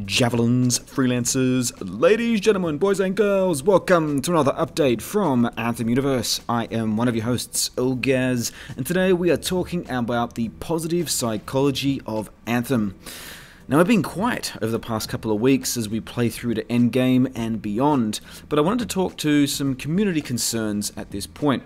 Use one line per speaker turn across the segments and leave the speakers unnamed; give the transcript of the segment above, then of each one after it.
Javelins, freelancers, ladies, gentlemen, boys and girls, welcome to another update from Anthem Universe. I am one of your hosts, Ogaz, and today we are talking about the positive psychology of Anthem. Now, I've been quiet over the past couple of weeks as we play through to endgame and beyond, but I wanted to talk to some community concerns at this point.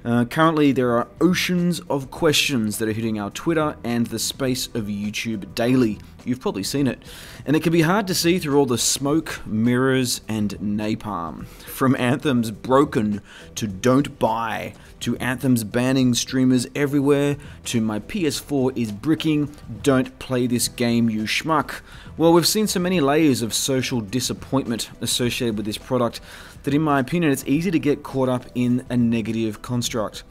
Currently, there are oceans of questions that are hitting our Twitter and the space of YouTube daily. You've probably seen it. And it can be hard to see through all the smoke, mirrors, and napalm. From Anthem's broken to don't buy, to Anthem's banning streamers everywhere, to my PS4 is bricking, don't play this game you schmuck. Well, we've seen so many layers of social disappointment associated with this product that in my opinion it's easy to get caught up in a negative construct.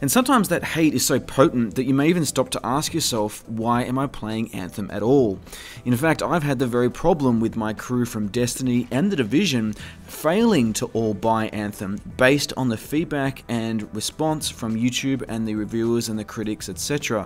And sometimes that hate is so potent that you may even stop to ask yourself, why am I playing Anthem at all? In fact, I've had the very problem with my crew from Destiny and The Division failing to all buy Anthem based on the feedback and response from YouTube and the reviewers and the critics, etc.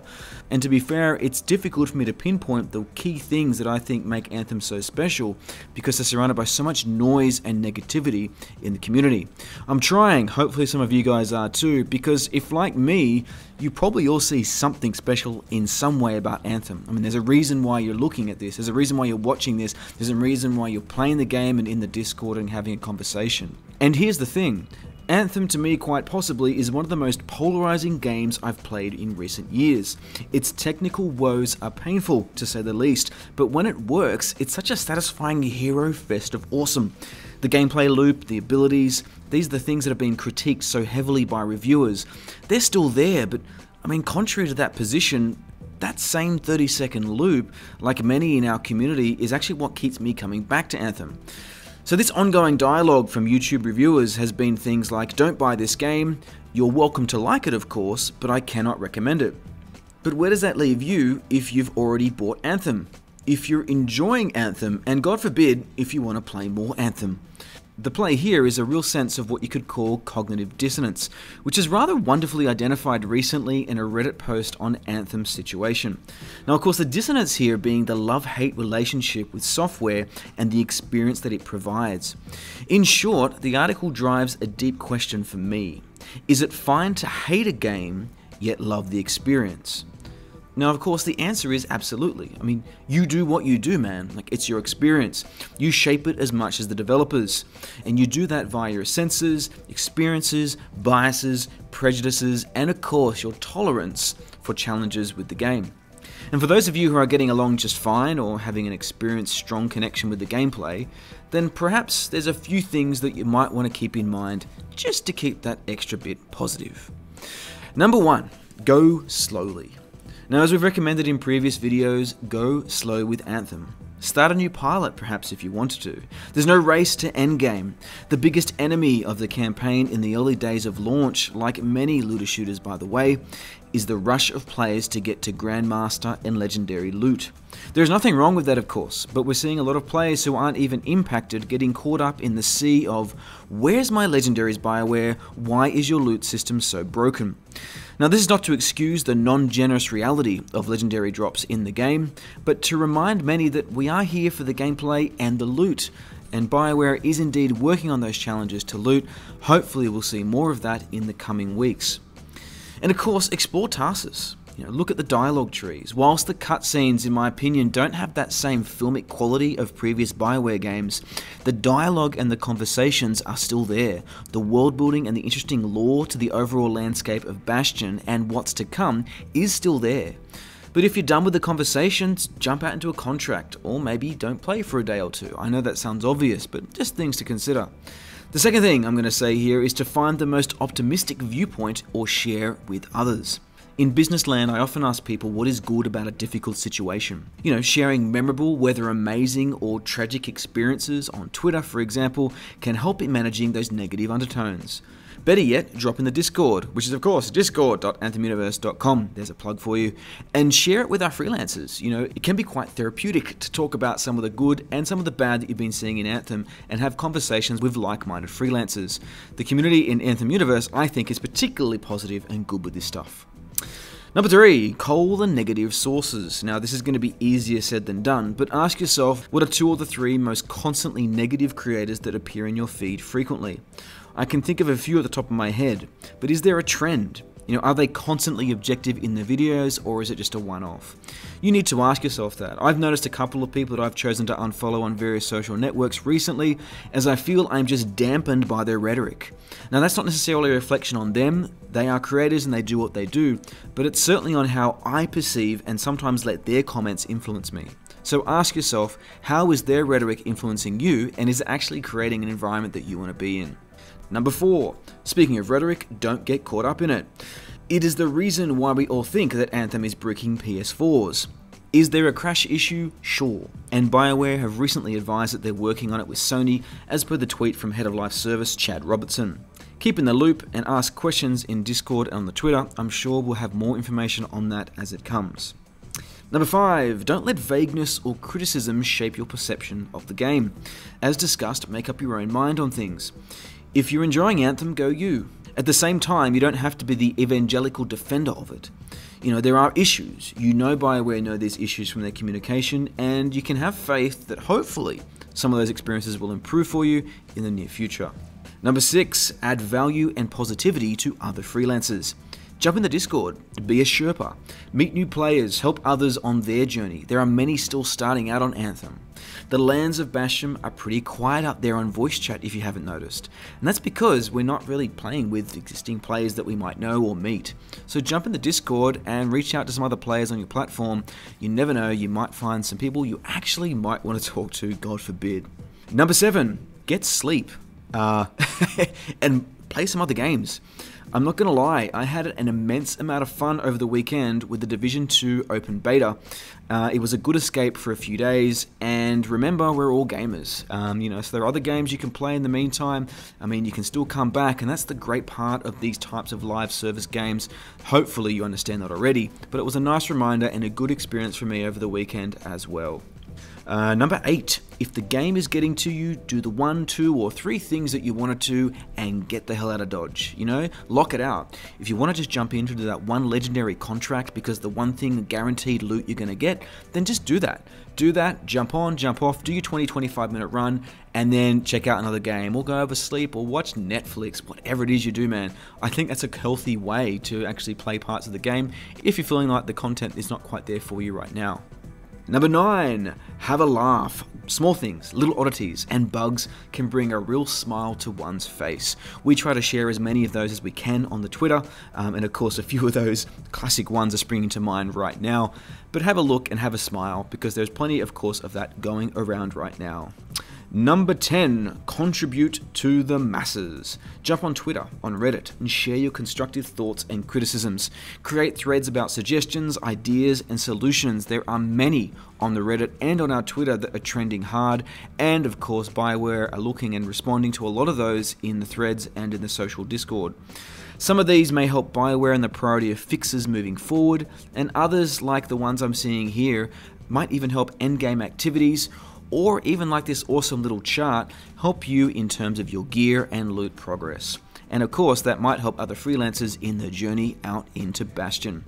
And to be fair, it's difficult for me to pinpoint the key things that I think make Anthem so special because they're surrounded by so much noise and negativity in the community. I'm trying, hopefully some of you guys are too, because if like me, you probably all see something special in some way about Anthem. I mean, there's a reason why you're looking at this, there's a reason why you're watching this, there's a reason why you're playing the game and in the Discord and having a conversation. And here's the thing, Anthem to me quite possibly is one of the most polarizing games I've played in recent years. Its technical woes are painful, to say the least, but when it works, it's such a satisfying hero fest of awesome. The gameplay loop, the abilities, these are the things that have been critiqued so heavily by reviewers. They're still there, but I mean, contrary to that position, that same 30-second loop, like many in our community, is actually what keeps me coming back to Anthem. So this ongoing dialogue from YouTube reviewers has been things like, don't buy this game, you're welcome to like it of course, but I cannot recommend it. But where does that leave you if you've already bought Anthem? If you're enjoying Anthem, and God forbid, if you want to play more Anthem. The play here is a real sense of what you could call cognitive dissonance, which is rather wonderfully identified recently in a Reddit post on Anthem's situation. Now, of course, the dissonance here being the love-hate relationship with software and the experience that it provides. In short, the article drives a deep question for me. Is it fine to hate a game, yet love the experience? Now, of course, the answer is absolutely. I mean, you do what you do, man. Like, it's your experience. You shape it as much as the developers. And you do that via your senses, experiences, biases, prejudices, and of course, your tolerance for challenges with the game. And for those of you who are getting along just fine or having an experienced strong connection with the gameplay, then perhaps there's a few things that you might want to keep in mind just to keep that extra bit positive. Number one, go slowly. Now, as we've recommended in previous videos, go slow with Anthem. Start a new pilot perhaps if you wanted to. There's no race to endgame. The biggest enemy of the campaign in the early days of launch, like many looter shooters by the way, is the rush of players to get to Grandmaster and Legendary loot. There's nothing wrong with that of course, but we're seeing a lot of players who aren't even impacted getting caught up in the sea of, where's my Legendaries BioWare, why is your loot system so broken? Now, this is not to excuse the non-generous reality of legendary drops in the game, but to remind many that we are here for the gameplay and the loot, and BioWare is indeed working on those challenges to loot. Hopefully we'll see more of that in the coming weeks. And of course, explore Tarsus. Look at the dialogue trees. Whilst the cutscenes, in my opinion, don't have that same filmic quality of previous BioWare games, the dialogue and the conversations are still there. The world building and the interesting lore to the overall landscape of Bastion and what's to come is still there. But if you're done with the conversations, jump out into a contract, or maybe don't play for a day or two. I know that sounds obvious, but just things to consider. The second thing I'm going to say here is to find the most optimistic viewpoint or share with others. In business land, I often ask people what is good about a difficult situation. Sharing memorable, whether amazing or tragic experiences on Twitter, for example, can help in managing those negative undertones. Better yet, drop in the Discord, which is of course discord.anthemuniverse.com. There's a plug for you. And share it with our freelancers. It can be quite therapeutic to talk about some of the good and some of the bad that you've been seeing in Anthem and have conversations with like-minded freelancers. The community in Anthem Universe, I think, is particularly positive and good with this stuff. Number 3, cull the negative sources. Now this is going to be easier said than done, but ask yourself, what are 2 or the 3 most constantly negative creators that appear in your feed frequently? I can think of a few at the top of my head, but is there a trend? Are they constantly objective in their videos, or is it just a one-off? You need to ask yourself that. I've noticed a couple of people that I've chosen to unfollow on various social networks recently, as I feel I'm just dampened by their rhetoric. Now that's not necessarily a reflection on them, they are creators and they do what they do, but it's certainly on how I perceive and sometimes let their comments influence me. So ask yourself, how is their rhetoric influencing you, and is it actually creating an environment that you want to be in? Number 4, speaking of rhetoric, don't get caught up in it. It is the reason why we all think that Anthem is bricking PS4s. Is there a crash issue? Sure. And BioWare have recently advised that they're working on it with Sony, as per the tweet from Head of Life Service Chad Robertson. Keep in the loop and ask questions in Discord and on the Twitter. I'm sure we'll have more information on that as it comes. Number 5, don't let vagueness or criticism shape your perception of the game. As discussed, make up your own mind on things. If you're enjoying Anthem, go you. At the same time, you don't have to be the evangelical defender of it. There are issues. BioWare know these issues from their communication, and you can have faith that hopefully some of those experiences will improve for you in the near future. Number 6, add value and positivity to other freelancers. Jump in the Discord, be a Sherpa, meet new players, help others on their journey. There are many still starting out on Anthem. The lands of Bastion are pretty quiet up there on voice chat if you haven't noticed. And that's because we're not really playing with existing players that we might know or meet. So jump in the Discord and reach out to some other players on your platform. You never know, you might find some people you actually might want to talk to, God forbid. Number 7, get sleep. And play some other games. I'm not going to lie, I had an immense amount of fun over the weekend with the Division 2 open beta. It was a good escape for a few days, and remember, we're all gamers. So there are other games you can play in the meantime. You can still come back, and that's the great part of these types of live service games. Hopefully you understand that already, but it was a nice reminder and a good experience for me over the weekend as well. Number 8, if the game is getting to you, do the 1, 2, or 3 things that you wanted to and get the hell out of Dodge. Lock it out. If you want to just jump into that one legendary contract because the one thing guaranteed loot you're going to get, then just do that. Do that, jump on, jump off, do your 20-25 minute run, and then check out another game, or go oversleep, or watch Netflix, whatever it is you do, man. I think that's a healthy way to actually play parts of the game if you're feeling like the content is not quite there for you right now. Number 9, have a laugh. Small things, little oddities, and bugs can bring a real smile to one's face. We try to share as many of those as we can on the Twitter, and of course a few of those classic ones are springing to mind right now. But have a look and have a smile, because there's plenty, of course, of that going around right now. Number 10, contribute to the masses. Jump on Twitter, on Reddit, and share your constructive thoughts and criticisms. Create threads about suggestions, ideas, and solutions. There are many on the Reddit and on our Twitter that are trending hard, and of course BioWare are looking and responding to a lot of those in the threads and in the social Discord. Some of these may help BioWare in the priority of fixes moving forward, and others, like the ones I'm seeing here, might even help endgame activities, or even like this awesome little chart, help you in terms of your gear and loot progress. And of course, that might help other freelancers in their journey out into Bastion.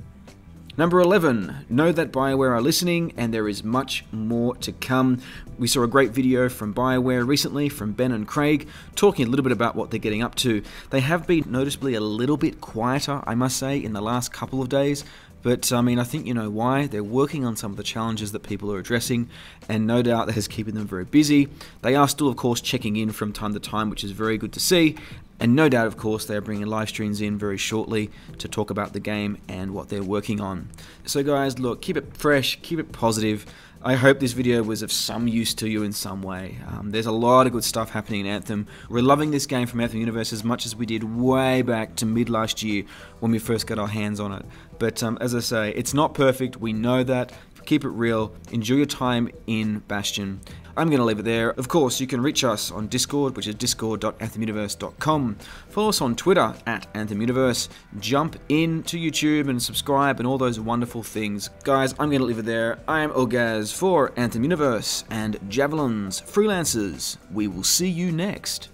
Number 11, know that BioWare are listening and there is much more to come. We saw a great video from BioWare recently from Ben and Craig talking a little bit about what they're getting up to. They have been noticeably a little bit quieter, I must say, in the last couple of days. But I think you know why. They're working on some of the challenges that people are addressing, and no doubt that is keeping them very busy. They are still, of course, checking in from time to time, which is very good to see. And no doubt, of course, they are bringing live streams in very shortly to talk about the game and what they're working on. So guys, look, keep it fresh, keep it positive. I hope this video was of some use to you in some way. There's a lot of good stuff happening in Anthem. We're loving this game from Anthem Universe as much as we did way back to mid last year when we first got our hands on it. But as I say, it's not perfect, we know that. Keep it real, enjoy your time in Bastion. I'm going to leave it there. Of course, you can reach us on Discord, which is discord.anthemuniverse.com. Follow us on Twitter @AnthemUniverse. Jump in to YouTube and subscribe and all those wonderful things. Guys, I'm going to leave it there. I am Ogaz for Anthem Universe and Javelins Freelancers. We will see you next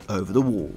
over the wall.